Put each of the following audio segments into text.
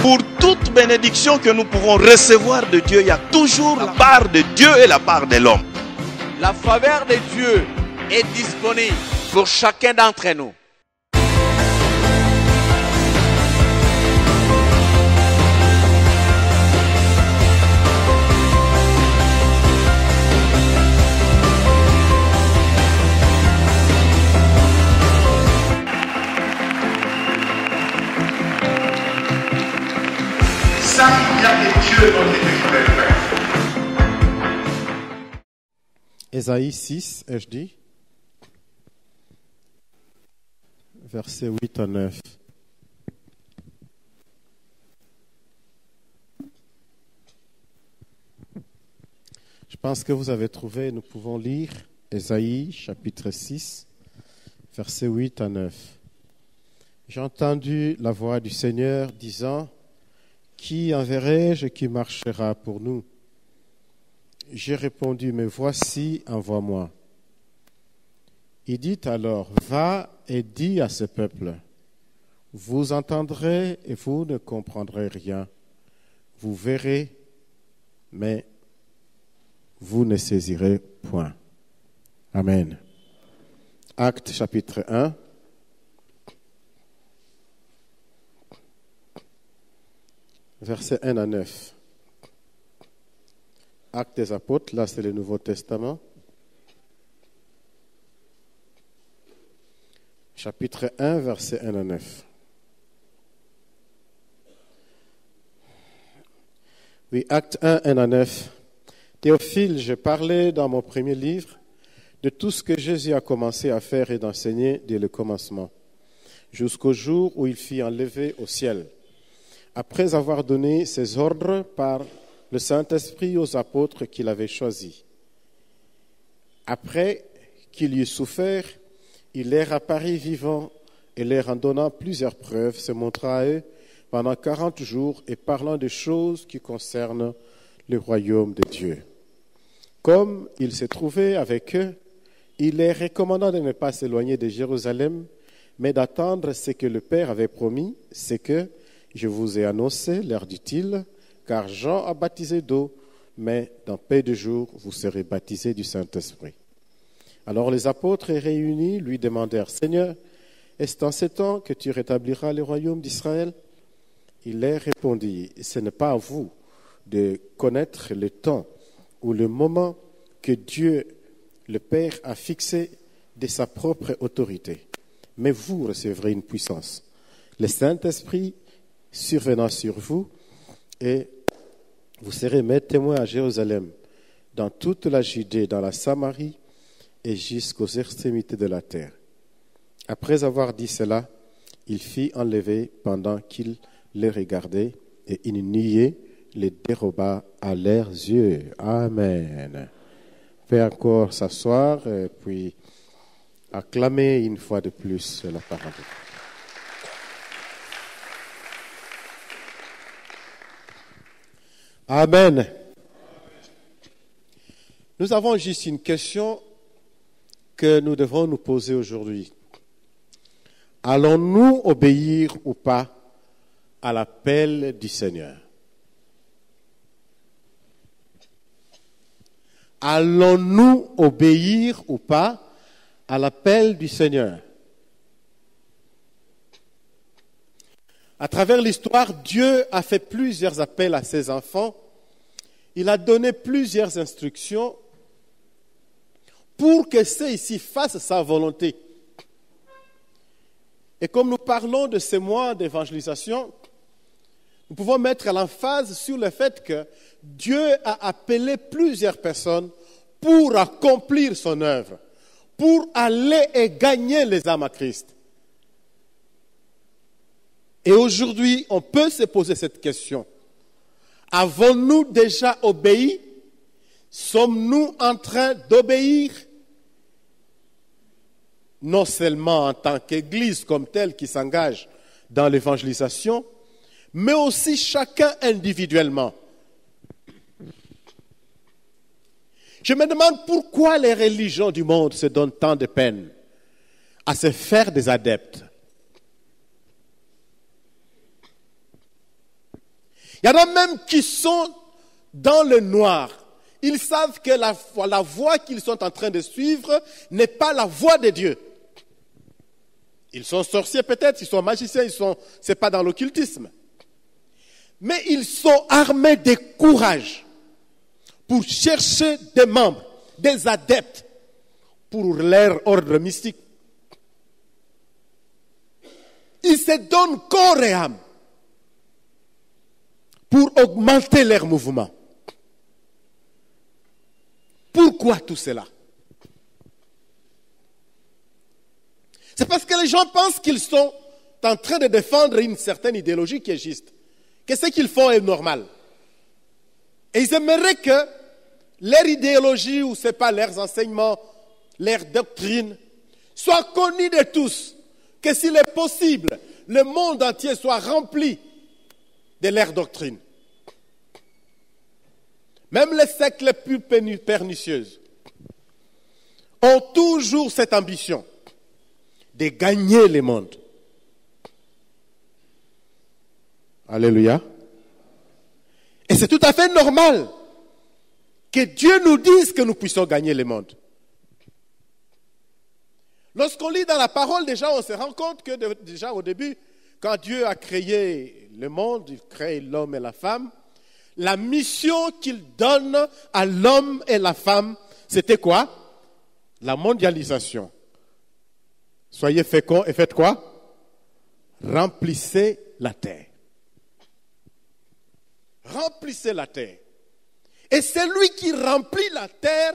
Pour toute bénédiction que nous pouvons recevoir de Dieu, il y a toujours la part de Dieu et la part de l'homme. La faveur de Dieu est disponible pour chacun d'entre nous. Ça, il y a que Dieu dont il pourrait faire. Ésaïe 6, ai-je dit, versets 8 à 9. Je pense que vous avez trouvé, nous pouvons lire Ésaïe chapitre 6, versets 8 à 9. J'ai entendu la voix du Seigneur disant, « Qui enverrai-je qui marchera pour nous ?» J'ai répondu, « Mais voici, envoie-moi. » Il dit alors, « Va et dis à ce peuple, vous entendrez et vous ne comprendrez rien. Vous verrez, mais vous ne saisirez point. » Amen. Actes chapitre 1. Versets 1 à 9. Actes des apôtres, là c'est le Nouveau Testament. Chapitre 1, versets 1 à 9. Oui, Acte 1, 1 à 9. Théophile, je parlais dans mon premier livre de tout ce que Jésus a commencé à faire et d'enseigner dès le commencement, jusqu'au jour où il fut enlevé au ciel, après avoir donné ses ordres par le Saint-Esprit aux apôtres qu'il avait choisis. Après qu'il y eut souffert, il leur apparut vivant et leur en donnant plusieurs preuves, se montra à eux pendant 40 jours et parlant de choses qui concernent le royaume de Dieu. Comme il se trouvait avec eux, il leur recommanda de ne pas s'éloigner de Jérusalem, mais d'attendre ce que le Père avait promis, c'est que je vous ai annoncé, leur dit-il, car Jean a baptisé d'eau, mais dans peu de jours, vous serez baptisés du Saint-Esprit. Alors les apôtres réunis lui demandèrent, « Seigneur, est-ce en ce temps que tu rétabliras le royaume d'Israël ?» Il leur répondit, « Ce n'est pas à vous de connaître le temps ou le moment que Dieu, le Père, a fixé de sa propre autorité, mais vous recevrez une puissance. Le Saint-Esprit survenant sur vous, et vous serez mes témoins à Jérusalem, dans toute la Judée, dans la Samarie et jusqu'aux extrémités de la terre. » Après avoir dit cela, il fit enlever pendant qu'il les regardait, et une nuée les déroba à leurs yeux. Amen. On peut encore s'asseoir et puis acclamer une fois de plus la parole. Amen. Nous avons juste une question que nous devons nous poser aujourd'hui. Allons-nous obéir ou pas à l'appel du Seigneur? Allons-nous obéir ou pas à l'appel du Seigneur? À travers l'histoire, Dieu a fait plusieurs appels à ses enfants. Il a donné plusieurs instructions pour que ceux-ci fassent sa volonté. Et comme nous parlons de ces mois d'évangélisation, nous pouvons mettre l'emphase sur le fait que Dieu a appelé plusieurs personnes pour accomplir son œuvre, pour aller et gagner les âmes à Christ. Et aujourd'hui, on peut se poser cette question. Avons-nous déjà obéi? Sommes-nous en train d'obéir? Non seulement en tant qu'Église comme telle qui s'engage dans l'évangélisation, mais aussi chacun individuellement. Je me demande pourquoi les religions du monde se donnent tant de peine à se faire des adeptes. Il y en a même qui sont dans le noir. Ils savent que la voie qu'ils sont en train de suivre n'est pas la voie de Dieu. Ils sont sorciers peut-être, ils sont magiciens, c'est pas dans l'occultisme. Mais ils sont armés de courage pour chercher des membres, des adeptes pour leur ordre mystique. Ils se donnent corps et âme pour augmenter leur mouvement. Pourquoi tout cela? C'est parce que les gens pensent qu'ils sont en train de défendre une certaine idéologie qui est juste, que ce qu'ils font est normal. Et ils aimeraient que leur idéologie, ou c'est pas leurs enseignements, leur doctrine, soit connue de tous, que s'il est possible, le monde entier soit rempli de leur doctrine. Même les sectes les plus pernicieuses ont toujours cette ambition de gagner le monde. Alléluia. Et c'est tout à fait normal que Dieu nous dise que nous puissions gagner le monde. Lorsqu'on lit dans la parole, déjà, on se rend compte que déjà au début, quand Dieu a créé le monde, il crée l'homme et la femme, la mission qu'il donne à l'homme et la femme, c'était quoi? La mondialisation. Soyez féconds et faites quoi? Remplissez la terre. Remplissez la terre. Et celui qui remplit la terre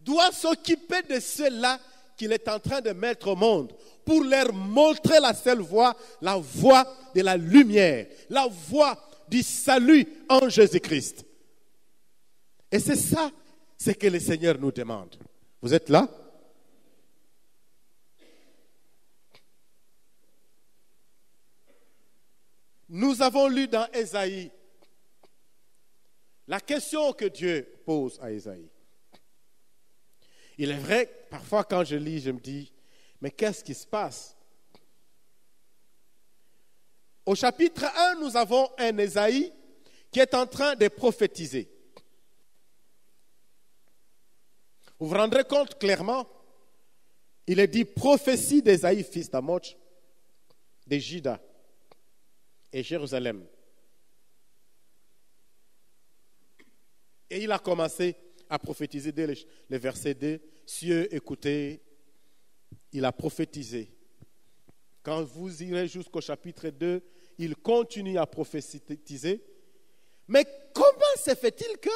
doit s'occuper de ceux-là qu'il est en train de mettre au monde pour leur montrer la seule voie, la voie de la lumière, la voie du salut en Jésus-Christ. Et c'est ça, ce que le Seigneur nous demande. Vous êtes là? Nous avons lu dans Ésaïe la question que Dieu pose à Ésaïe. Il est vrai, parfois quand je lis, je me dis, mais qu'est-ce qui se passe? Au chapitre 1, nous avons un Ésaïe qui est en train de prophétiser. Vous vous rendrez compte clairement, il est dit prophétie d'Ésaïe, fils d'Amoch, de Juda et Jérusalem. Et il a commencé à prophétiser dès le verset 2. Cieux, écoutez, il a prophétisé. Quand vous irez jusqu'au chapitre 2, il continue à prophétiser. Mais comment se fait-il que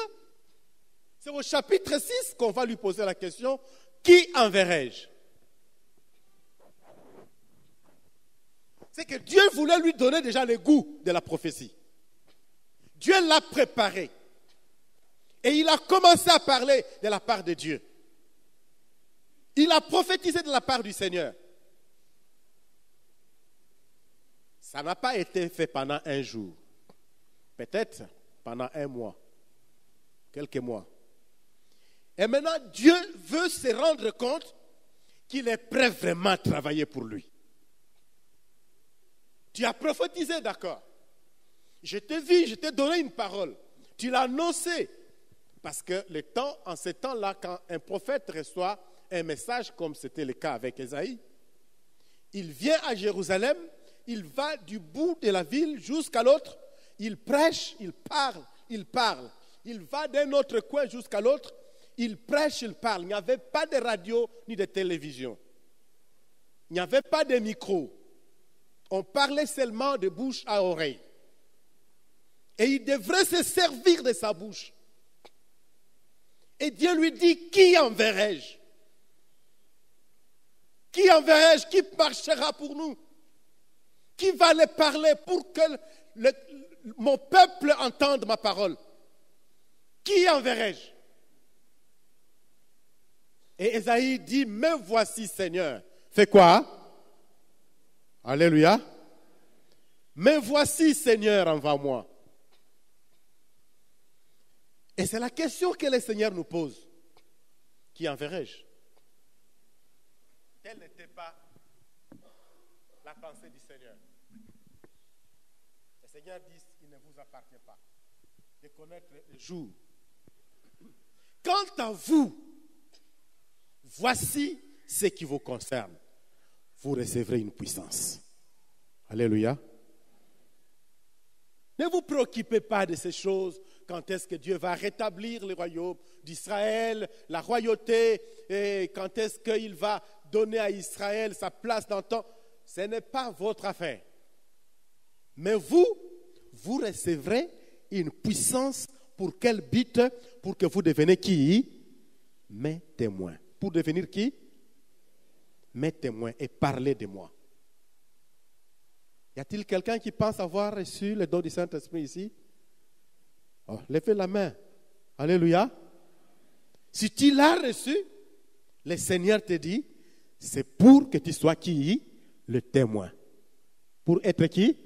c'est au chapitre 6 qu'on va lui poser la question, qui enverrai-je? C'est que Dieu voulait lui donner déjà le goût de la prophétie. Dieu l'a préparé. Et il a commencé à parler de la part de Dieu. Il a prophétisé de la part du Seigneur. Ça n'a pas été fait pendant un jour. Peut-être pendant un mois. Quelques mois. Et maintenant, Dieu veut se rendre compte qu'il est prêt vraiment à travailler pour lui. Tu as prophétisé, d'accord. Je t'ai vu, je t'ai donné une parole. Tu l'as annoncé. Parce que en ce temps-là, quand un prophète reçoit un message, comme c'était le cas avec Ésaïe, il vient à Jérusalem, il va du bout de la ville jusqu'à l'autre, il prêche, il parle, il parle. Il va d'un autre coin jusqu'à l'autre, il prêche, il parle. Il n'y avait pas de radio ni de télévision. Il n'y avait pas de micro. On parlait seulement de bouche à oreille. Et il devrait se servir de sa bouche. Et Dieu lui dit, qui enverrai-je? Qui enverrai-je? Qui marchera pour nous? Qui va les parler pour que mon peuple entende ma parole? Qui enverrai-je? Et Ésaïe dit, me voici Seigneur. Fais quoi? Alléluia. Me voici Seigneur, envoie-moi. Et c'est la question que le Seigneur nous pose. Qui enverrai-je? Telle n'était pas la pensée du Seigneur. Et Seigneur dit, il ne vous appartient pas de connaître le jour. Quant à vous, voici ce qui vous concerne. Vous recevrez une puissance. Alléluia. Ne vous préoccupez pas de ces choses. Quand est-ce que Dieu va rétablir le royaume d'Israël, la royauté, et quand est-ce qu'il va donner à Israël sa place dans le temps. Ce n'est pas votre affaire. Mais vous recevrez une puissance pour quel but? Pour que vous deveniez qui? Mes témoins. Pour devenir qui? Mes témoins et parler de moi. Y a-t-il quelqu'un qui pense avoir reçu le don du Saint-Esprit ici? Oh, levez la main. Alléluia. Si tu l'as reçu, le Seigneur te dit, c'est pour que tu sois qui? Le témoin. Pour être qui?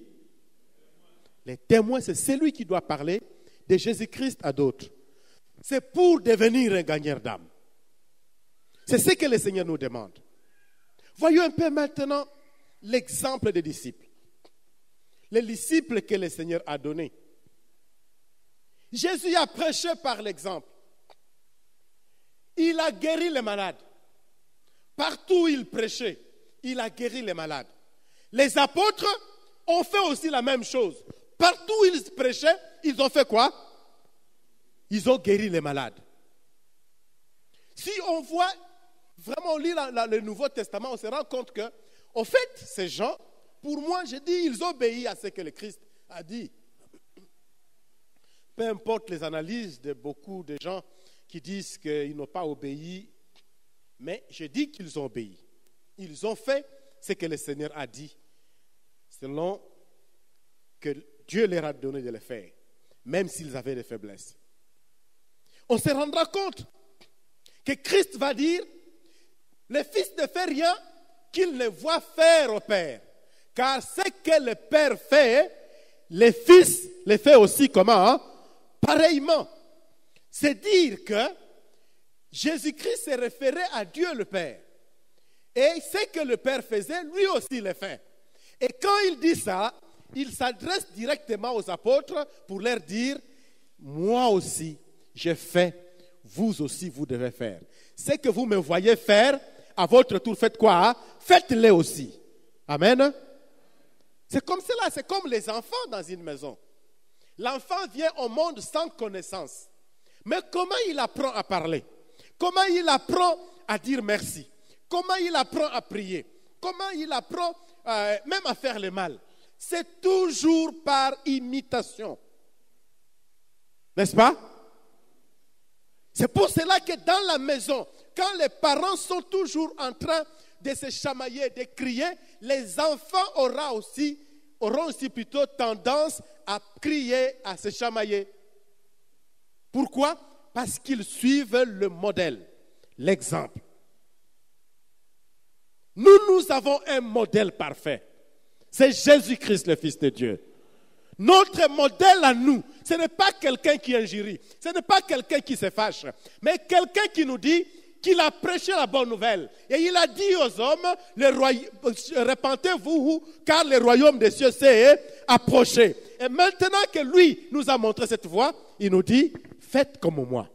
Le témoin, c'est celui qui doit parler de Jésus-Christ à d'autres. C'est pour devenir un gagneur d'âme. C'est ce que le Seigneur nous demande. Voyons un peu maintenant l'exemple des disciples. Les disciples que le Seigneur a donnés. Jésus a prêché par l'exemple. Il a guéri les malades. Partout où il prêchait, il a guéri les malades. Les apôtres ont fait aussi la même chose. Partout où ils prêchaient, ils ont fait quoi? Ils ont guéri les malades. Si on voit, vraiment on lit le Nouveau Testament, on se rend compte que, au fait, ces gens, pour moi, je dis, ils obéissent à ce que le Christ a dit. Peu importe les analyses de beaucoup de gens qui disent qu'ils n'ont pas obéi, mais je dis qu'ils ont obéi. Ils ont fait ce que le Seigneur a dit, selon que Dieu leur a donné de le faire, même s'ils avaient des faiblesses. On se rendra compte que Christ va dire, le Fils ne fait rien qu'il ne voit faire au Père. Car ce que le Père fait, le Fils le fait aussi comment? Pareillement. C'est dire que Jésus-Christ se référait à Dieu le Père. Et ce que le Père faisait, lui aussi le fait. Et quand il dit ça, il s'adresse directement aux apôtres pour leur dire, moi aussi, j'ai fait, vous aussi, vous devez faire. Ce que vous me voyez faire, à votre tour, faites quoi? Faites-le aussi. Amen. C'est comme cela, c'est comme les enfants dans une maison. L'enfant vient au monde sans connaissance. Mais comment il apprend à parler? Comment il apprend à dire merci? Comment il apprend à prier? Comment il apprend même à faire le mal? C'est toujours par imitation. N'est-ce pas? C'est pour cela que dans la maison, quand les parents sont toujours en train de se chamailler, de crier, les enfants auront aussi plutôt tendance à crier, à se chamailler. Pourquoi? Parce qu'ils suivent le modèle, l'exemple. Nous avons un modèle parfait. C'est Jésus-Christ, le Fils de Dieu. Notre modèle à nous, ce n'est pas quelqu'un qui injurie, ce n'est pas quelqu'un qui se fâche, mais quelqu'un qui nous dit qu'il a prêché la bonne nouvelle. Et il a dit aux hommes, répentez-vous, car le royaume des cieux s'est approché. Et maintenant que lui nous a montré cette voie, il nous dit, faites comme moi.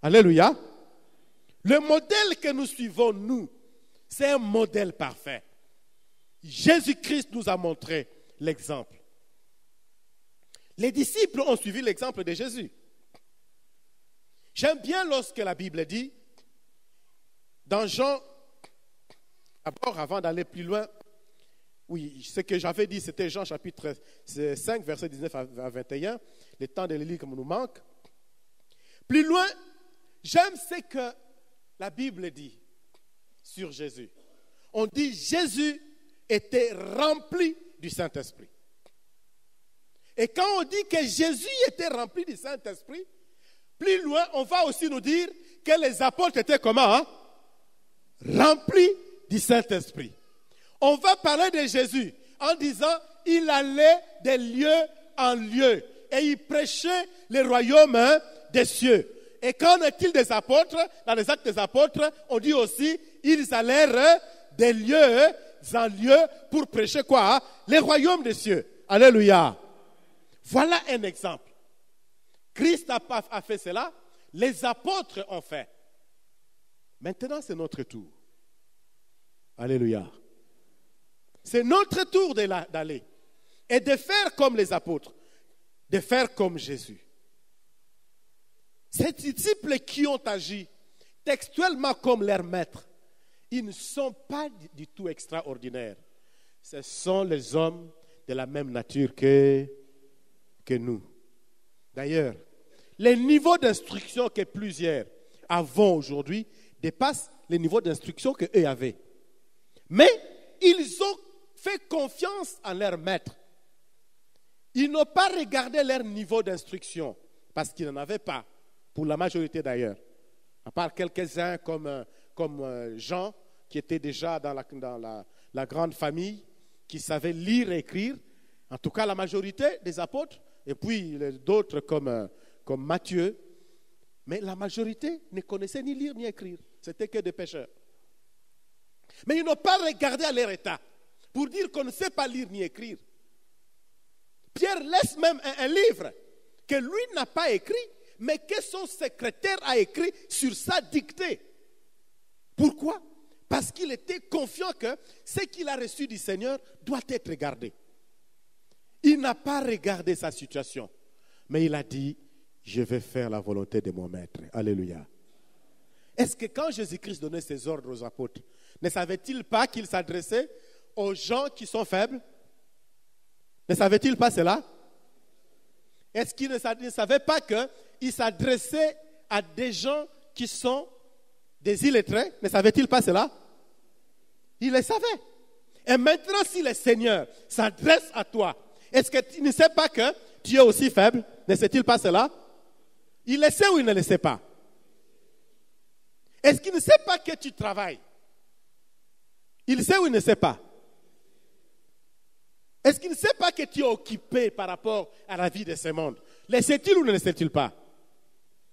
Alléluia. Le modèle que nous suivons, nous, c'est un modèle parfait. Jésus-Christ nous a montré l'exemple. Les disciples ont suivi l'exemple de Jésus. J'aime bien lorsque la Bible dit, dans Jean, d'abord avant d'aller plus loin, oui, ce que j'avais dit, c'était Jean chapitre 5, verset 19 à 21, le temps de le lire comme nous manque. Plus loin, j'aime ce que la Bible dit sur Jésus. On dit Jésus était rempli du Saint-Esprit. Et quand on dit que Jésus était rempli du Saint-Esprit, plus loin, on va aussi nous dire que les apôtres étaient comment? Remplis du Saint-Esprit. On va parler de Jésus en disant, il allait de lieu en lieu et il prêchait le royaume des cieux. Et qu'en est-il des apôtres? Dans les actes des apôtres, on dit aussi, ils allèrent de lieu en lieu pour prêcher quoi? Les royaumes des cieux. Alléluia. Voilà un exemple. Christ a fait cela, les apôtres ont fait. Maintenant, c'est notre tour. Alléluia. C'est notre tour d'aller et de faire comme les apôtres, de faire comme Jésus. Ces disciples qui ont agi textuellement comme leur maître, ils ne sont pas du tout extraordinaires. Ce sont les hommes de la même nature que nous. D'ailleurs, les niveaux d'instruction que plusieurs avons aujourd'hui dépassent les niveaux d'instruction qu'eux avaient. Mais ils ont fait confiance en leur maître. Ils n'ont pas regardé leur niveau d'instruction parce qu'ils n'en avaient pas, pour la majorité d'ailleurs. À part quelques-uns comme Jean, qui était déjà dans la grande famille, qui savait lire et écrire. En tout cas, la majorité des apôtres, et puis d'autres comme Matthieu. Mais la majorité ne connaissait ni lire ni écrire. C'était que des pécheurs. Mais ils n'ont pas regardé à leur état pour dire qu'on ne sait pas lire ni écrire. Pierre laisse même un livre que lui n'a pas écrit, mais que son secrétaire a écrit sur sa dictée. Pourquoi? Parce qu'il était confiant que ce qu'il a reçu du Seigneur doit être gardé. Il n'a pas regardé sa situation, mais il a dit, je vais faire la volonté de mon maître. Alléluia. Est-ce que quand Jésus-Christ donnait ses ordres aux apôtres, ne savait-il pas qu'il s'adressait aux gens qui sont faibles? Ne savait-il pas cela? Est-ce qu'il ne savait pas qu'il s'adressait à des gens qui sont des illettrés? Ne savait-il pas cela? Il le savait. Et maintenant, si le Seigneur s'adresse à toi, est-ce que tu ne sais pas que tu es aussi faible? Ne sait-il pas cela? Il le sait ou il ne le sait pas? Est-ce qu'il ne sait pas que tu travailles? Il sait ou il ne sait pas? Est-ce qu'il ne sait pas que tu es occupé par rapport à la vie de ce monde? Le sait-il ou ne le sait-il pas?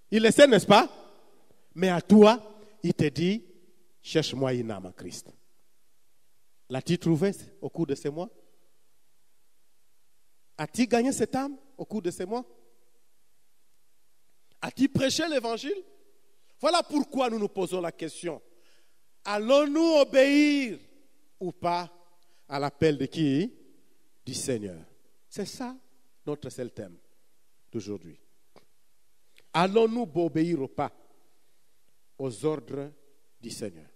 Il le sait, n'est-ce pas? Mais à toi, il te dit, cherche-moi une âme en Christ. L'as-tu trouvé au cours de ces mois? As-tu gagné cette âme au cours de ces mois? As-tu prêché l'évangile? Voilà pourquoi nous nous posons la question. Allons-nous obéir ou pas à l'appel de qui? Du Seigneur. C'est ça notre seul thème d'aujourd'hui. Allons-nous obéir ou pas aux ordres du Seigneur?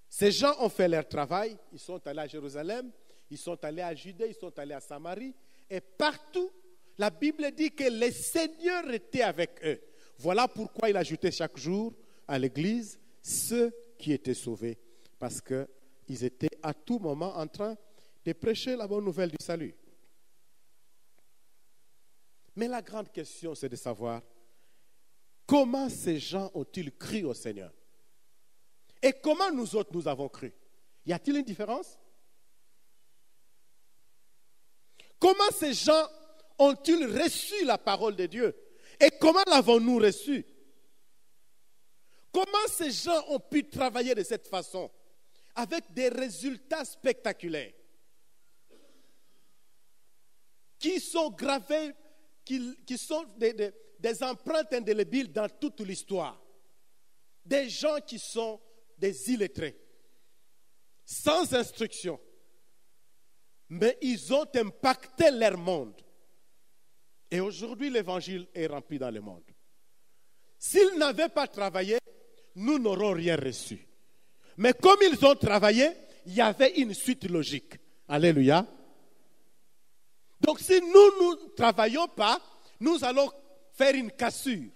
Ces gens ont fait leur travail, ils sont allés à Jérusalem, ils sont allés à Judée, ils sont allés à Samarie, et partout, la Bible dit que le Seigneur était avec eux. Voilà pourquoi il ajoutait chaque jour à l'église ceux qui étaient sauvés, parce qu'ils étaient à tout moment en train de prêcher la bonne nouvelle du salut. Mais la grande question, c'est de savoir comment ces gens ont-ils cru au Seigneur? Et comment nous autres, nous avons cru? Y a-t-il une différence? Comment ces gens ont-ils reçu la parole de Dieu? Et comment l'avons-nous reçue? Comment ces gens ont pu travailler de cette façon avec des résultats spectaculaires qui sont gravés, qui sont des empreintes indélébiles dans toute l'histoire? Des gens qui sont des illettrés, sans instruction, mais ils ont impacté leur monde. Et aujourd'hui, l'évangile est rempli dans le monde. S'ils n'avaient pas travaillé, nous n'aurons rien reçu. Mais comme ils ont travaillé, il y avait une suite logique. Alléluia. Donc si nous ne travaillons pas, nous allons faire une cassure.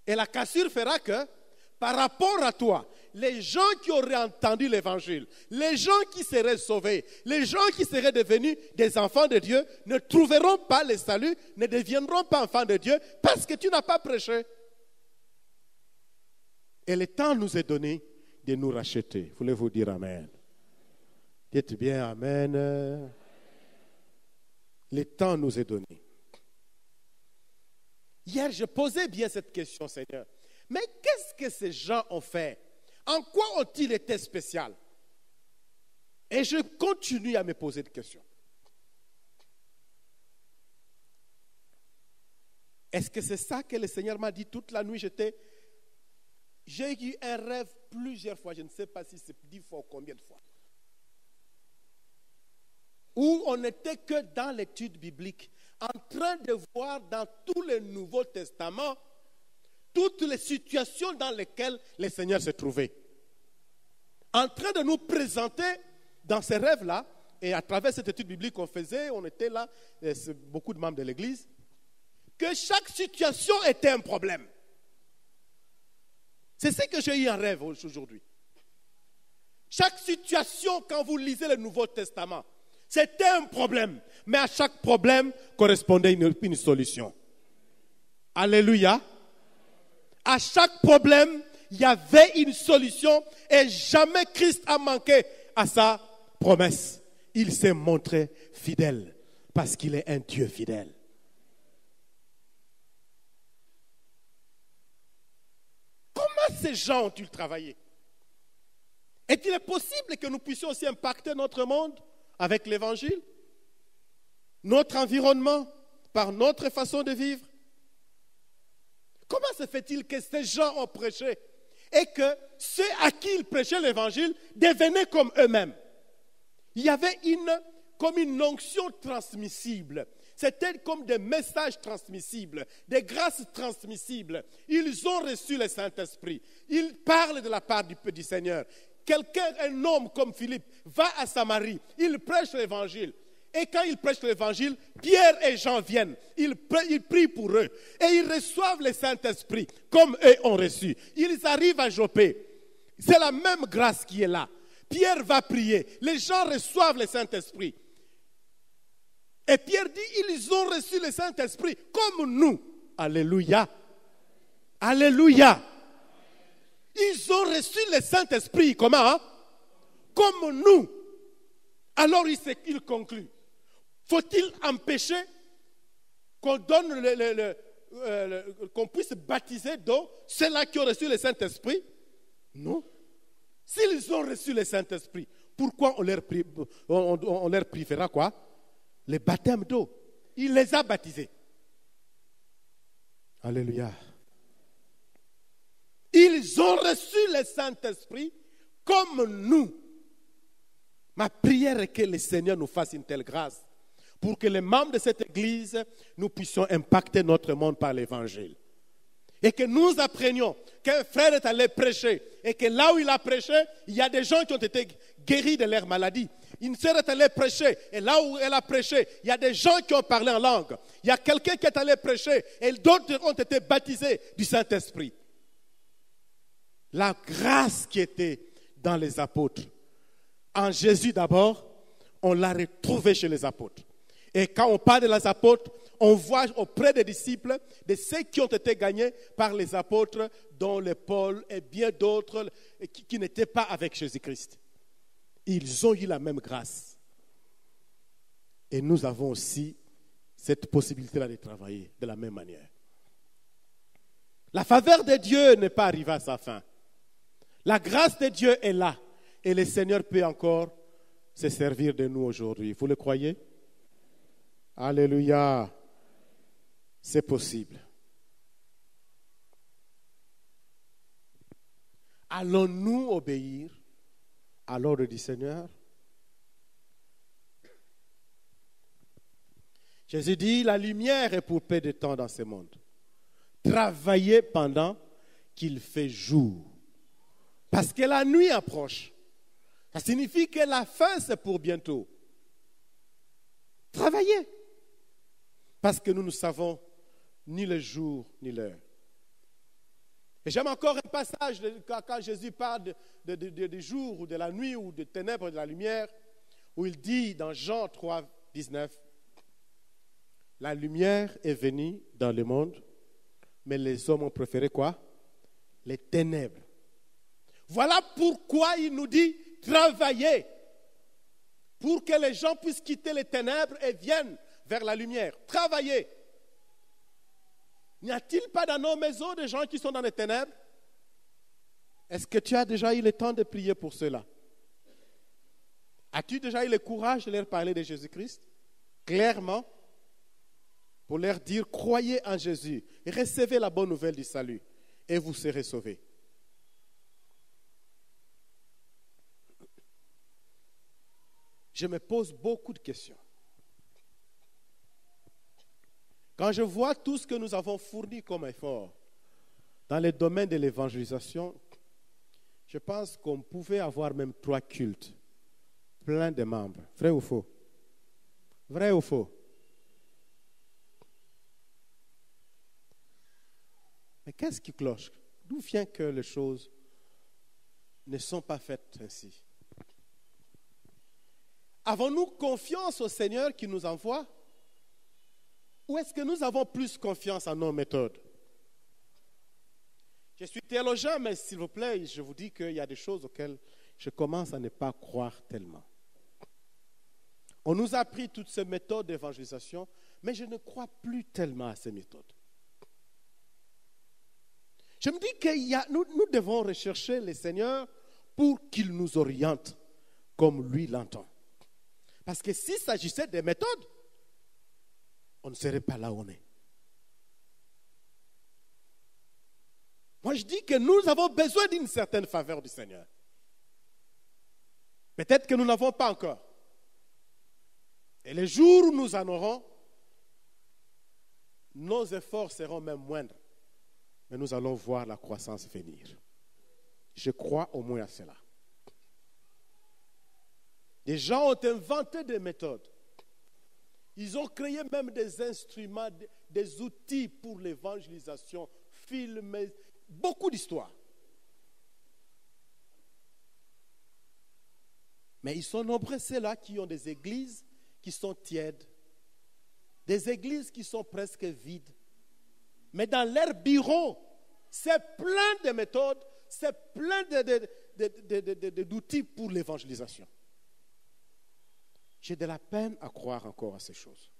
Et la cassure fera que, par rapport à toi, les gens qui auraient entendu l'évangile, les gens qui seraient sauvés, les gens qui seraient devenus des enfants de Dieu, ne trouveront pas le salut, ne deviendront pas enfants de Dieu parce que tu n'as pas prêché. Et le temps nous est donné de nous racheter. Voulez-vous dire Amen? Dites bien Amen. Le temps nous est donné. Hier, je posais bien cette question, Seigneur. Mais qu'est-ce que ces gens ont fait? En quoi ont-ils été spéciaux? Et je continue à me poser des questions. Est-ce que c'est ça que le Seigneur m'a dit toute la nuit? J'ai eu un rêve plusieurs fois, je ne sais pas si c'est 10 fois ou combien de fois, où on n'était que dans l'étude biblique, en train de voir dans tout le Nouveau Testament toutes les situations dans lesquelles le Seigneur se trouvait. En train de nous présenter dans ces rêves-là, et à travers cette étude biblique qu'on faisait, on était là, beaucoup de membres de l'Église, que chaque situation était un problème. C'est ce que j'ai eu en rêve aujourd'hui. Chaque situation, quand vous lisez le Nouveau Testament, c'était un problème. Mais à chaque problème correspondait une solution. Alléluia. À chaque problème, il y avait une solution et jamais Christ a manqué à sa promesse. Il s'est montré fidèle parce qu'il est un Dieu fidèle. Comment ces gens ont-ils travaillé? Est-il possible que nous puissions aussi impacter notre monde avec l'évangile, notre environnement, par notre façon de vivre? Comment se fait-il que ces gens ont prêché et que ceux à qui ils prêchaient l'évangile devenaient comme eux-mêmes? Il y avait comme une onction transmissible. C'était comme des messages transmissibles, des grâces transmissibles. Ils ont reçu le Saint-Esprit. Ils parlent de la part du Seigneur. Quelqu'un, un homme comme Philippe, va à Samarie, il prêche l'évangile. Et quand il prêche l'évangile, Pierre et Jean viennent. Ils prient pour eux. Et ils reçoivent le Saint-Esprit, comme eux ont reçu. Ils arrivent à Joppé. C'est la même grâce qui est là. Pierre va prier. Les gens reçoivent le Saint-Esprit. Et Pierre dit, ils ont reçu le Saint-Esprit comme nous. Alléluia. Alléluia. Ils ont reçu le Saint-Esprit, comment? Comme nous. Alors il conclut. Faut-il empêcher qu'on donne qu'on puisse baptiser d'eau ceux-là qui ont reçu le Saint-Esprit? Non. S'ils ont reçu le Saint-Esprit, pourquoi on leur privera quoi? Le baptême d'eau. Il les a baptisés. Alléluia. Ils ont reçu le Saint-Esprit comme nous. Ma prière est que le Seigneur nous fasse une telle grâce pour que les membres de cette église, nous puissions impacter notre monde par l'évangile. Et que nous apprenions qu'un frère est allé prêcher et que là où il a prêché, il y a des gens qui ont été guéris de leur maladie. Une sœur est allée prêcher et là où elle a prêché, il y a des gens qui ont parlé en langue. Il y a quelqu'un qui est allé prêcher et d'autres ont été baptisés du Saint-Esprit. La grâce qui était dans les apôtres, en Jésus d'abord, on l'a retrouvée chez les apôtres. Et quand on parle de les apôtres, on voit auprès des disciples, de ceux qui ont été gagnés par les apôtres, dont les Paul et bien d'autres qui n'étaient pas avec Jésus-Christ. Ils ont eu la même grâce. Et nous avons aussi cette possibilité-là de travailler de la même manière. La faveur de Dieu n'est pas arrivée à sa fin. La grâce de Dieu est là. Et le Seigneur peut encore se servir de nous aujourd'hui. Vous le croyez? Alléluia. C'est possible. Allons-nous obéir à l'ordre du Seigneur? Jésus dit, la lumière est pour peu de temps dans ce monde. Travaillez pendant qu'il fait jour. Parce que la nuit approche. Ça signifie que la fin, c'est pour bientôt. Travaillez. Parce que nous ne savons ni le jour ni l'heure. Et j'aime encore un passage quand Jésus parle du jour ou de la nuit ou des ténèbres et de la lumière, où il dit dans Jean 3, 19, la lumière est venue dans le monde, mais les hommes ont préféré quoi? Les ténèbres. Voilà pourquoi il nous dit travaillez pour que les gens puissent quitter les ténèbres et viennent vers la lumière. Travaillez. N'y a-t-il pas dans nos maisons des gens qui sont dans les ténèbres? Est-ce que tu as déjà eu le temps de prier pour cela? As-tu déjà eu le courage de leur parler de Jésus-Christ? Clairement. pour leur dire, croyez en Jésus, et recevez la bonne nouvelle du salut, et vous serez sauvés. Je me pose beaucoup de questions. Quand je vois tout ce que nous avons fourni comme effort dans le domaine de l'évangélisation, je pense qu'on pouvait avoir même 3 cultes, plein de membres. Vrai ou faux? Vrai ou faux? Mais qu'est-ce qui cloche? D'où vient que les choses ne sont pas faites ainsi? Avons-nous confiance au Seigneur qui nous envoie? Ou est-ce que nous avons plus confiance en nos méthodes? Je suis théologien, mais s'il vous plaît, je vous dis qu'il y a des choses auxquelles je commence à ne pas croire tellement. On nous a appris toutes ces méthodes d'évangélisation, mais je ne crois plus tellement à ces méthodes. Je me dis que nous devons rechercher le Seigneur pour qu'il nous oriente comme lui l'entend. Parce que s'il s'agissait des méthodes, on ne serait pas là où on est. Moi, je dis que nous avons besoin d'une certaine faveur du Seigneur. Peut-être que nous n'avons pas encore. Et les jours où nous en aurons, nos efforts seront même moindres. Mais nous allons voir la croissance venir. Je crois au moins à cela. Les gens ont inventé des méthodes. Ils ont créé même des instruments, des outils pour l'évangélisation, films, beaucoup d'histoires. Mais ils sont nombreux ceux-là qui ont des églises qui sont tièdes, des églises qui sont presque vides. Mais dans leur bureau, c'est plein de méthodes, c'est plein d'outils pour l'évangélisation. J'ai de la peine à croire encore à ces choses.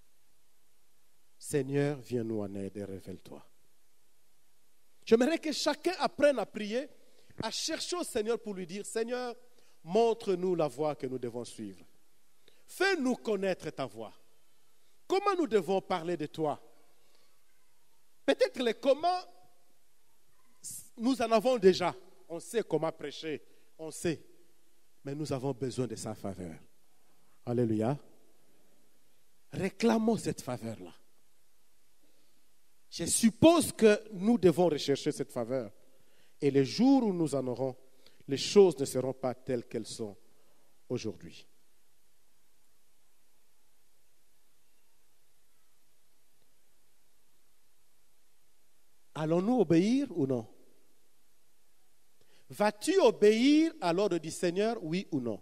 Seigneur, viens-nous en aide et révèle-toi. J'aimerais que chacun apprenne à prier, à chercher au Seigneur pour lui dire, Seigneur, montre-nous la voie que nous devons suivre. Fais-nous connaître ta voie. Comment nous devons parler de toi? Peut-être les comment, nous en avons déjà. On sait comment prêcher, on sait. Mais nous avons besoin de sa faveur. Alléluia. Réclamons cette faveur-là. Je suppose que nous devons rechercher cette faveur. Et les jours où nous en aurons, les choses ne seront pas telles qu'elles sont aujourd'hui. Allons-nous obéir ou non? Vas-tu obéir à l'ordre du Seigneur, oui ou non?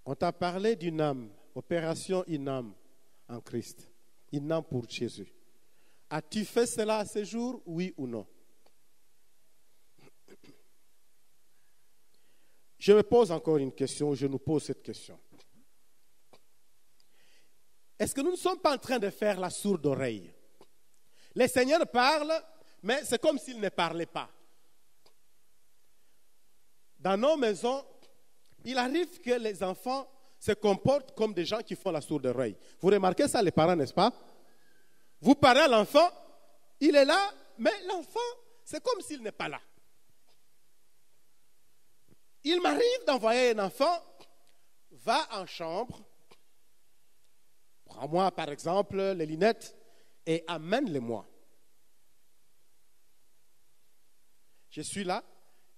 On t'a parlé d'une âme, opération une âme en Christ, une âme pour Jésus. As-tu fait cela à ce jour, oui ou non? Je me pose encore une question, je nous pose cette question. Est-ce que nous ne sommes pas en train de faire la sourde oreille? Le Seigneur parle, mais c'est comme s'il ne parlait pas. Dans nos maisons, il arrive que les enfants se comportent comme des gens qui font la sourde oreille. Vous remarquez ça, les parents, n'est-ce pas? Vous parlez à l'enfant, il est là, mais l'enfant, c'est comme s'il n'est pas là. Il m'arrive d'envoyer un enfant, va en chambre, prends-moi par exemple les lunettes et amène-les-moi. Je suis là,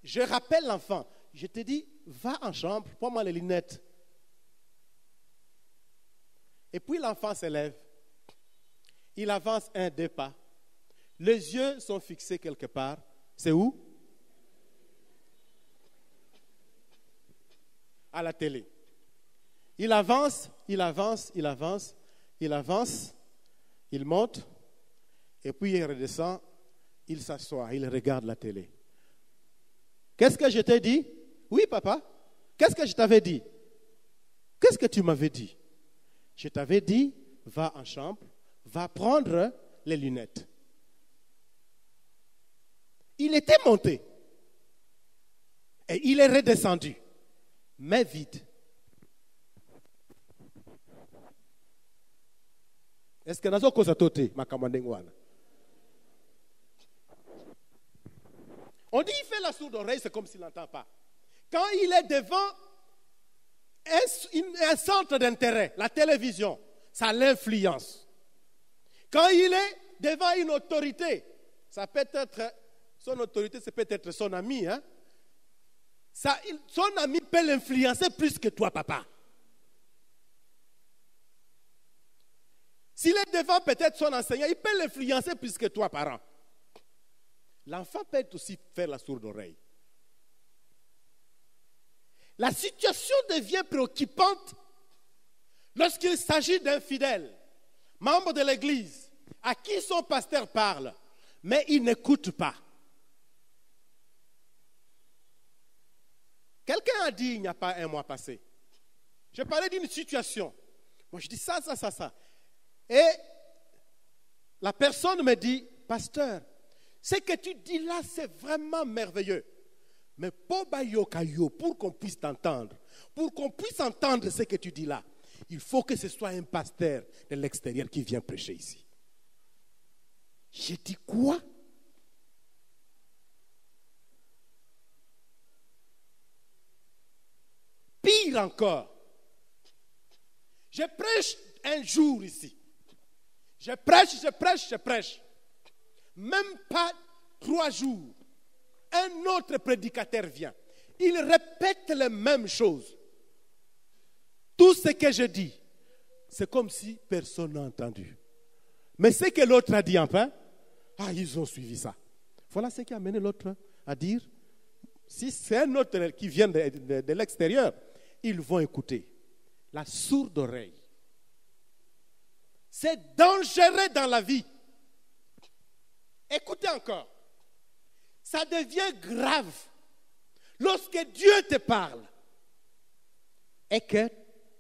je rappelle l'enfant, je te dis, va en chambre, prends-moi les lunettes. Et puis l'enfant se lève, il avance 1-2 pas, les yeux sont fixés quelque part, c'est où? À la télé. Il avance, il avance, il avance, il avance, il monte, et puis il redescend, il s'assoit, il regarde la télé. Qu'est-ce que je t'ai dit? Oui, papa. Qu'est-ce que je t'avais dit? Qu'est-ce que tu m'avais dit? Je t'avais dit, va en chambre, va prendre les lunettes. Il était monté et il est redescendu, mais vide. Est-ce que nazo kosa tote makamandengwana? On dit il fait la sourde oreille, c'est comme s'il n'entend pas. Quand il est devant un centre d'intérêt, la télévision, ça l'influence. Quand il est devant une autorité, ça peut être, son autorité, c'est peut-être son ami. Hein? Son ami peut l'influencer plus que toi, papa. S'il est devant peut-être son enseignant, il peut l'influencer plus que toi, parent. L'enfant peut aussi faire la sourde oreille. La situation devient préoccupante lorsqu'il s'agit d'un fidèle, membre de l'Église, à qui son pasteur parle, mais il n'écoute pas. Quelqu'un a dit il n'y a pas un mois passé, je parlais d'une situation. Moi je dis ça. Et la personne me dit, pasteur, ce que tu dis là, c'est vraiment merveilleux. Mais pour qu'on puisse t'entendre, pour qu'on puisse entendre ce que tu dis là, il faut que ce soit un pasteur de l'extérieur qui vient prêcher ici. J'ai dit quoi? Pire encore, je prêche un jour ici. Je prêche. Même pas 3 jours. Un autre prédicateur vient. Il répète les mêmes choses. Tout ce que je dis, c'est comme si personne n'a entendu. Mais ce que l'autre a dit enfin, ils ont suivi ça. Voilà ce qui a amené l'autre à dire, si c'est un autre qui vient de l'extérieur, ils vont écouter. La sourde oreille. C'est dangereux dans la vie. Écoutez encore. Ça devient grave lorsque Dieu te parle et que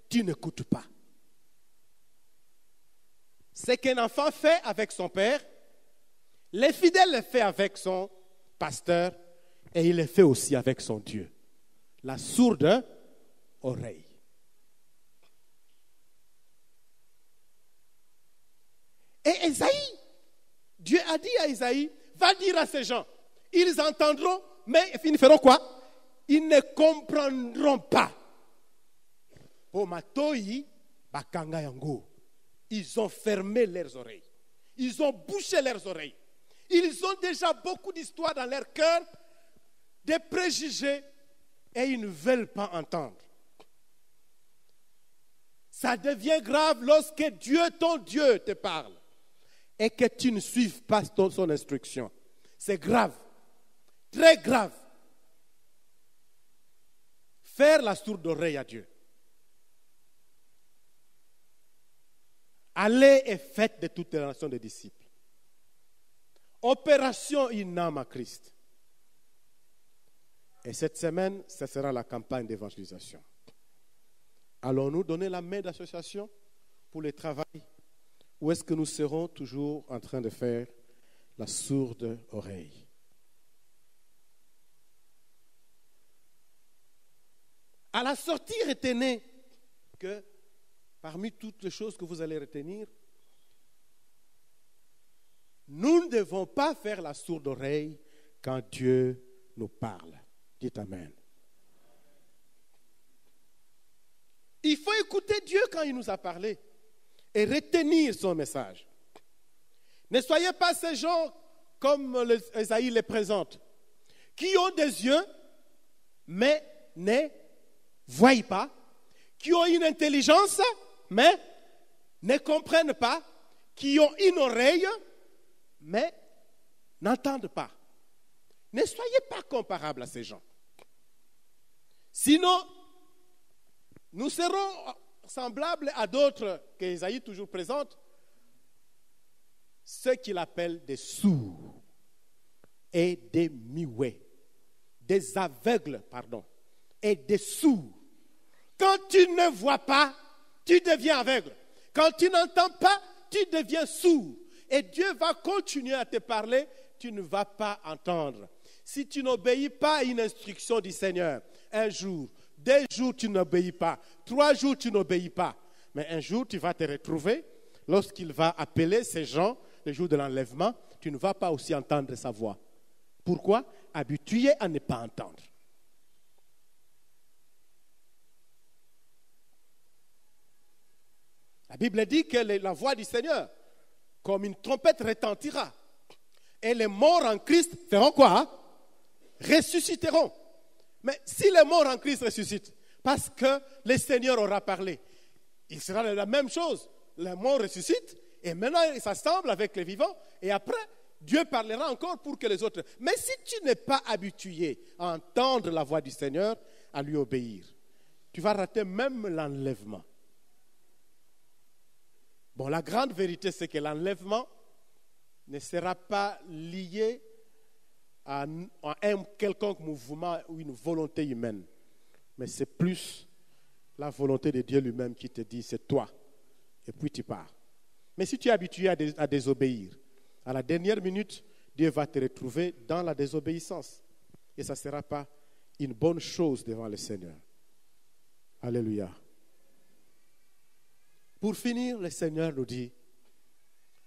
tu n'écoutes pas. Ce qu'un enfant fait avec son père, les fidèles le fait avec son pasteur et il le fait aussi avec son Dieu. La sourde oreille. Et Ésaïe, Dieu a dit à Ésaïe, va dire à ces gens, ils entendront, mais ils feront quoi? Ils ne comprendront pas. Ils ont fermé leurs oreilles. Ils ont bouché leurs oreilles. Ils ont déjà beaucoup d'histoires dans leur cœur, des préjugés, et ils ne veulent pas entendre. Ça devient grave lorsque Dieu, ton Dieu, te parle et que tu ne suives pas son instruction. C'est grave, très grave. Faire la sourde oreille à Dieu. Allez et faites de toutes les nations des disciples. Opération in âme à Christ. Et cette semaine, ce sera la campagne d'évangélisation. Allons-nous donner la main d'association pour le travail ou est-ce que nous serons toujours en train de faire la sourde oreille? À la sortie, retenez que parmi toutes les choses que vous allez retenir, nous ne devons pas faire la sourde oreille quand Dieu nous parle. Dites Amen. Il faut écouter Dieu quand il nous a parlé et retenir son message. Ne soyez pas ces gens comme Ésaïe les présente, qui ont des yeux, mais ne voient pas, qui ont une intelligence, mais ne comprennent pas, qui ont une oreille, mais n'entendent pas. Ne soyez pas comparables à ces gens. Sinon, nous serons semblables à d'autres qu'Ésaïe toujours présente, ceux qu'il appelle des sourds et des muets, des aveugles, et des sourds. Quand tu ne vois pas, tu deviens aveugle. Quand tu n'entends pas, tu deviens sourd. Et Dieu va continuer à te parler, tu ne vas pas entendre. Si tu n'obéis pas à une instruction du Seigneur, un jour, 2 jours, tu n'obéis pas. 3 jours, tu n'obéis pas. Mais un jour, tu vas te retrouver lorsqu'il va appeler ces gens le jour de l'enlèvement, tu ne vas pas aussi entendre sa voix. Pourquoi? Habitué à ne pas entendre. La Bible dit que la voix du Seigneur, comme une trompette, retentira. Et les morts en Christ feront quoi? Ressusciteront. Mais si les morts en Christ ressuscitent, parce que le Seigneur aura parlé, il sera la même chose. Les morts ressuscitent et maintenant ils s'assemblent avec les vivants et après Dieu parlera encore pour que les autres. Mais si tu n'es pas habitué à entendre la voix du Seigneur, à lui obéir, tu vas rater même l'enlèvement. Bon, la grande vérité, c'est que l'enlèvement ne sera pas lié à un quelconque mouvement ou une volonté humaine. Mais c'est plus la volonté de Dieu lui-même qui te dit, c'est toi. Et puis tu pars. Mais si tu es habitué à désobéir, à la dernière minute, Dieu va te retrouver dans la désobéissance. Et ça ne sera pas une bonne chose devant le Seigneur. Alléluia. Pour finir, le Seigneur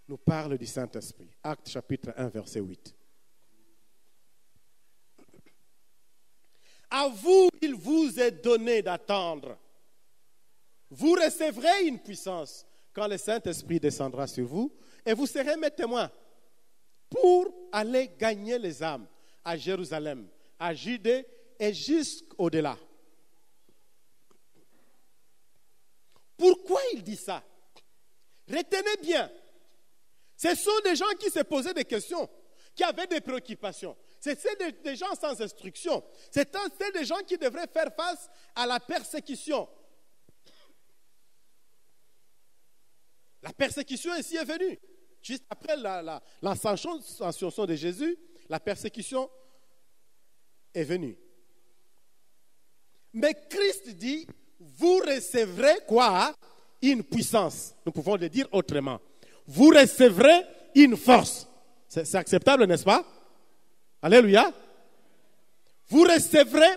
nous parle du Saint-Esprit. Actes chapitre 1, verset 8. À vous, il vous est donné d'attendre. Vous recevrez une puissance quand le Saint-Esprit descendra sur vous et vous serez mes témoins pour aller gagner les âmes à Jérusalem, à Judée et jusqu'au-delà. Pourquoi il dit ça? Retenez bien. Ce sont des gens qui se posaient des questions, qui avaient des préoccupations. C'était des gens sans instruction. C'était des gens qui devraient faire face à la persécution. La persécution ici est venue. Juste après l'ascension de Jésus, la persécution est venue. Mais Christ dit, vous recevrez quoi? Une puissance. Nous pouvons le dire autrement. Vous recevrez une force. C'est acceptable, n'est-ce pas? Alléluia. Vous recevrez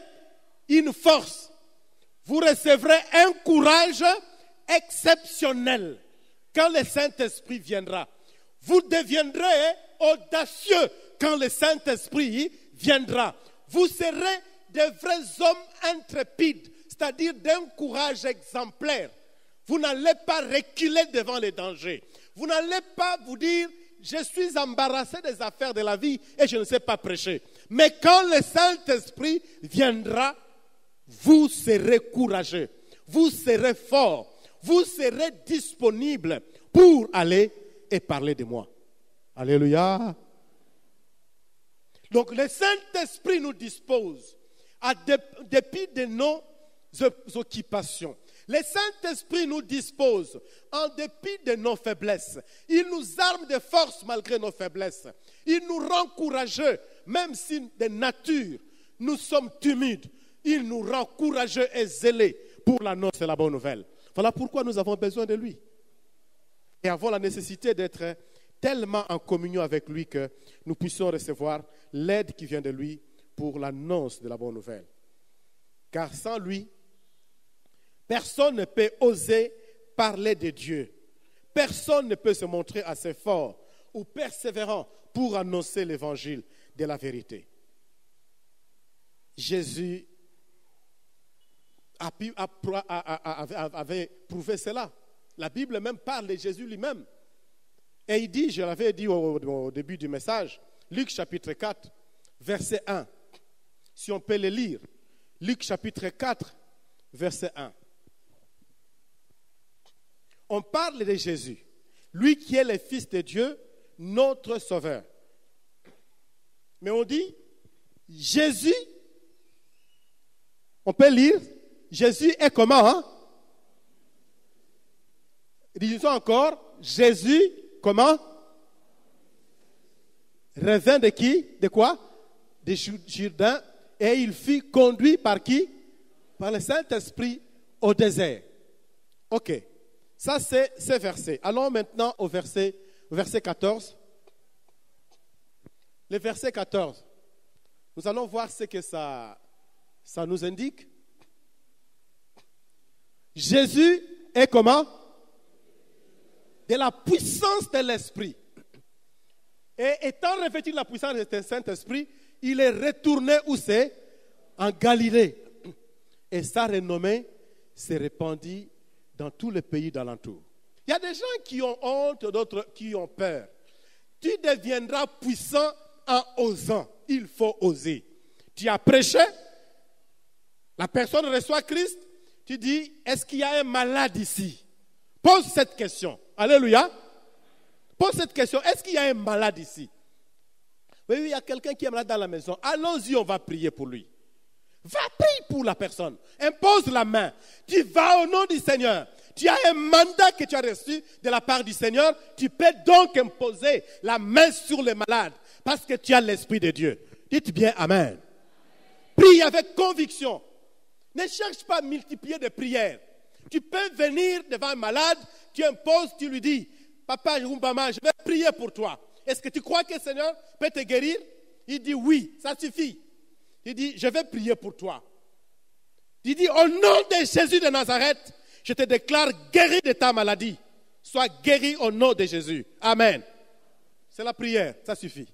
une force. Vous recevrez un courage exceptionnel quand le Saint-Esprit viendra. Vous deviendrez audacieux quand le Saint-Esprit viendra. Vous serez de vrais hommes intrépides, c'est-à-dire d'un courage exemplaire. Vous n'allez pas reculer devant les dangers. Vous n'allez pas vous dire, je suis embarrassé des affaires de la vie et je ne sais pas prêcher. Mais quand le Saint-Esprit viendra, vous serez courageux, vous serez fort, vous serez disponible pour aller et parler de moi. Alléluia. Donc le Saint-Esprit nous dispose, en dépit de nos occupations. Le Saint-Esprit nous dispose en dépit de nos faiblesses. Il nous arme de force malgré nos faiblesses. Il nous rend courageux, même si de nature nous sommes timides. Il nous rend courageux et zélés pour l'annonce de la bonne nouvelle. Voilà pourquoi nous avons besoin de lui. Et avons la nécessité d'être tellement en communion avec lui que nous puissions recevoir l'aide qui vient de lui pour l'annonce de la bonne nouvelle. Car sans lui, personne ne peut oser parler de Dieu. Personne ne peut se montrer assez fort ou persévérant pour annoncer l'évangile de la vérité. Jésus avait prouvé cela. La Bible même parle de Jésus lui-même. Et il dit, je l'avais dit au début du message, Luc chapitre 4, verset 1. Si on peut le lire. Luc chapitre 4, verset 1. On parle de Jésus, lui qui est le Fils de Dieu, notre Sauveur. Mais on dit, Jésus, on peut lire, Jésus est comment? Hein? Disons encore, Jésus, comment? Revint de qui? De quoi? De Jourdain. Et il fut conduit par qui? Par le Saint-Esprit au désert. Ok. Ça, c'est ce verset. Allons maintenant au verset 14. Le verset 14. Nous allons voir ce que ça nous indique. Jésus est comment? de la puissance de l'Esprit. Et étant revêtu de la puissance du Saint-Esprit, il est retourné où c'est? En Galilée. Et sa renommée s'est répandue dans tous les pays d'alentour. Il y a des gens qui ont honte, d'autres qui ont peur. Tu deviendras puissant en osant. Il faut oser. Tu as prêché, la personne reçoit Christ, tu dis, est-ce qu'il y a un malade ici? Pose cette question. Alléluia. Pose cette question, est-ce qu'il y a un malade ici? Oui, il y a quelqu'un qui est malade dans la maison. Allons-y, on va prier pour lui. Va prier pour la personne. Impose la main. Tu vas au nom du Seigneur. Tu as un mandat que tu as reçu de la part du Seigneur. Tu peux donc imposer la main sur les malades parce que tu as l'Esprit de Dieu. Dites bien Amen. Prie avec conviction. Ne cherche pas à multiplier des prières. Tu peux venir devant un malade, tu imposes, tu lui dis, papa ou maman, je vais prier pour toi. Est-ce que tu crois que le Seigneur peut te guérir? Il dit oui, ça suffit. Il dit, je vais prier pour toi. Il dit, au nom de Jésus de Nazareth, je te déclare guéri de ta maladie. Sois guéri au nom de Jésus. Amen. C'est la prière, ça suffit.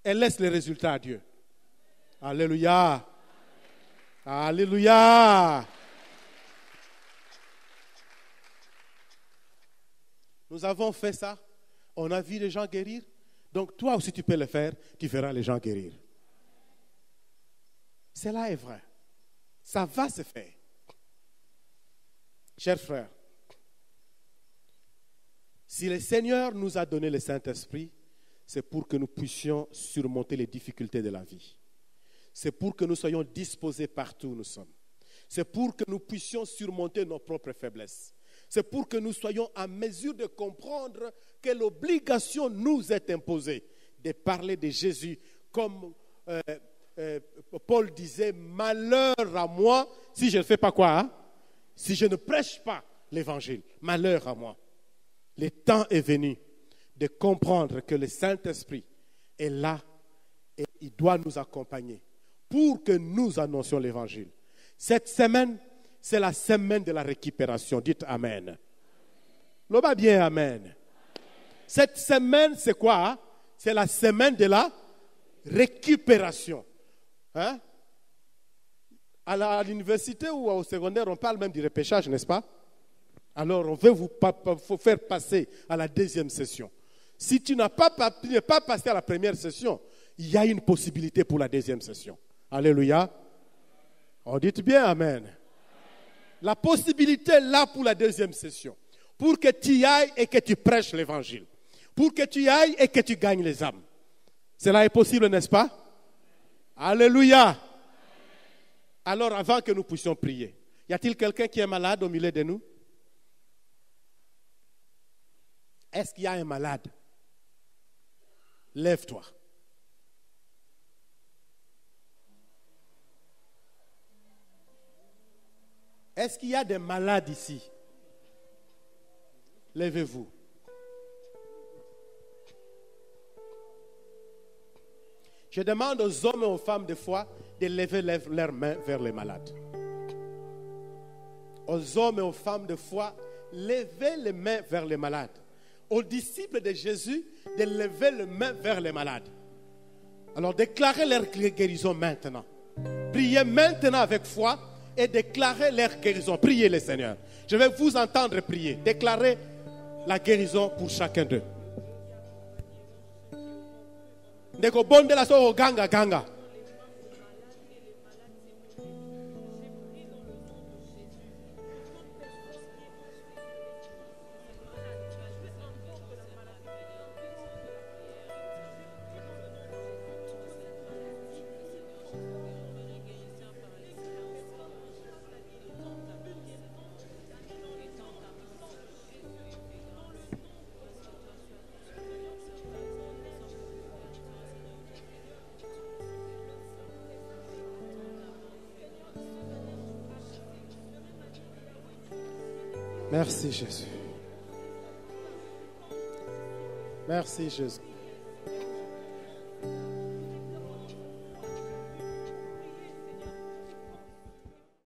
Et laisse les résultats à Dieu. Alléluia. Alléluia. Nous avons fait ça. On a vu les gens guérir. Donc toi aussi tu peux le faire. Tu verras les gens guérir. Cela est vrai. Ça va se faire. Chers frères, si le Seigneur nous a donné le Saint-Esprit, c'est pour que nous puissions surmonter les difficultés de la vie. C'est pour que nous soyons disposés partout où nous sommes. C'est pour que nous puissions surmonter nos propres faiblesses. C'est pour que nous soyons en mesure de comprendre que l'obligation nous est imposée de parler de Jésus comme Paul disait, malheur à moi si je ne fais pas quoi, hein? Si je ne prêche pas l'évangile, malheur à moi. Le temps est venu de comprendre que le Saint-Esprit est là et il doit nous accompagner pour que nous annoncions l'évangile. Cette semaine, c'est la semaine de la récupération. Dites Amen. L'homme bien Amen. Cette semaine, c'est quoi? Hein? C'est la semaine de la récupération. Hein? À l'université ou au secondaire, on parle même du repêchage, n'est-ce pas? Alors, on veut vous faire passer à la deuxième session. Si tu n'es pas passé à la première session, il y a une possibilité pour la deuxième session. Alléluia. On dit bien Amen. La possibilité est là pour la deuxième session. Pour que tu y ailles et que tu prêches l'évangile. Pour que tu y ailles et que tu gagnes les âmes. Cela est possible, n'est-ce pas? Alléluia. Alors, avant que nous puissions prier, y a-t-il quelqu'un qui est malade au milieu de nous? Est-ce qu'il y a un malade? Lève-toi. Est-ce qu'il y a des malades ici? Levez-vous. Je demande aux hommes et aux femmes de foi de lever leurs mains vers les malades. Aux hommes et aux femmes de foi, levez les mains vers les malades. Aux disciples de Jésus, de lever les mains vers les malades. Alors déclarez leur guérison maintenant. Priez maintenant avec foi et déclarez leur guérison. Priez le Seigneur. Je vais vous entendre prier. Déclarez la guérison pour chacun d'eux. Ndeko bonde la so ganga ganga. Merci Jésus. Merci Jésus.